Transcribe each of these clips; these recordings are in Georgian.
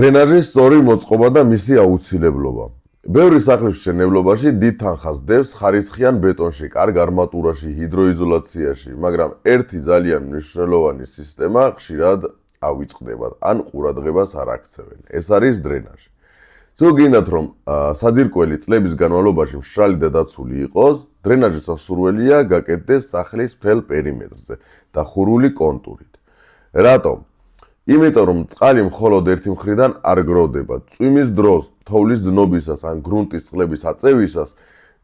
დრენაჟის სწორი მოწყობა და მისი აუცილებლობა. ბევრი სახლის მშენებლობაში დიდ თანხას დევს ხარისხიან ბეტონში, კარგ არმატურაში, ჰიდროიზოლაციაში, მაგრამ ერთი ძალიან მნიშვნელოვანი სისტემა ხშირად ავიწყდება, ან ყურადღებას არ აქცევენ. ეს არის დრენაჟი. თუ გინდათ რომ საძირკველი წლების განმავლობაში მშრალი და დაცული იყოს, დრენაჟის სასურველია გაკეთდეს სახლის მთელ პერიმეტრზე და ხურული კონტურით. რატომ? იმიტომ რომ წყალი მხოლოდ ერთი მხრიდან არ გროვდება. წვიმის დროს, თოვლის დნობისას ან გრუნტის წყლების აწევისას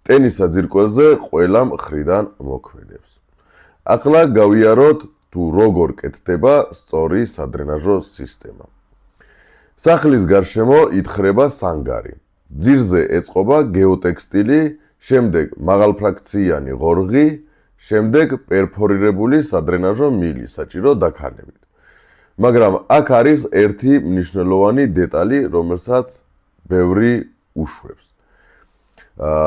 ტენის საძირკველზე ყველა მხრიდან მოქმედებს. ახლა გავიაროთ თუ როგორ კეთდება სწორი სადრენაჟო სისტემა. სახლის გარშემო ითხრება სანგარი. ძირზე ეწყობა გეოტექსტილი, შემდეგ მაღალფრაქციანი ღორღი, შემდეგ პერფორირებული სადრენაჟო მილი საჭირო დაქანებით. მაგრამ აქ არის ერთი მნიშვნელოვანი დეტალი, რომელსაც ბევრი უშვებს.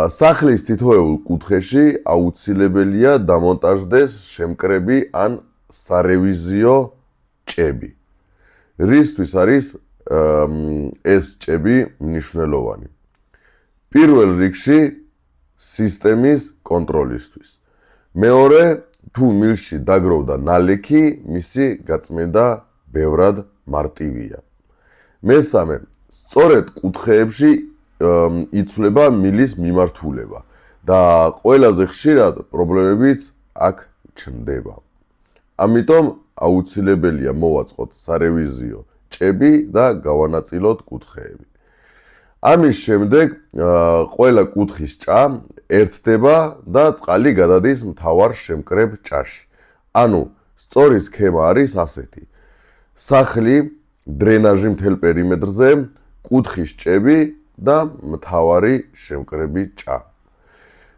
სახლის თითოეულ კუთხეში აუცილებელია დამონტაჟდეს შემკრები ან სარევიზიო ჭები. რისთვის არის ეს ჭები მნიშვნელოვანი? პირველ რიგში სისტემის კონტროლისთვის. მეორე, თუ მილში დაგროვდა ნალექი, მისი გაწმენდა ბევრად მარტივია. მესამე, სწორედ კუთხეებში იცვლება მილის მიმართულება და ყველაზე ხშირად პრობლემებიც აქ ჩნდება. ამიტომ აუცილებელია მოვაწყოთ სარევიზიო ჭები და გავანაწილოთ კუთხეები. ამის შემდეგ ყველა კუთხის ჭა ერთდება და წყალი გადადის მთავარ შემკრებ ჭაში. ანუ სწორი სქემა არის ასეთი. სახლი, დრენაჟი მთელ პერიმეტრზე, კუთხის ჭები და მთავარი შემკრები ჭა.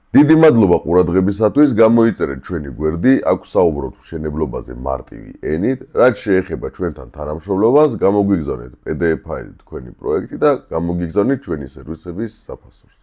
დიდი მადლობა ყურადღებისათვის, გამოიწერეთ ჩვენი გვერდი, აქ საუბრობთ მშენებლობაზე მარტივი ენით, რაც შეეხება ჩვენთან თანამშრომლობას, გამოგვიგზავნეთ PDF ფაილი თქვენი პროექტი და გამოგიგზავნით ჩვენი სერვისების საფასურს.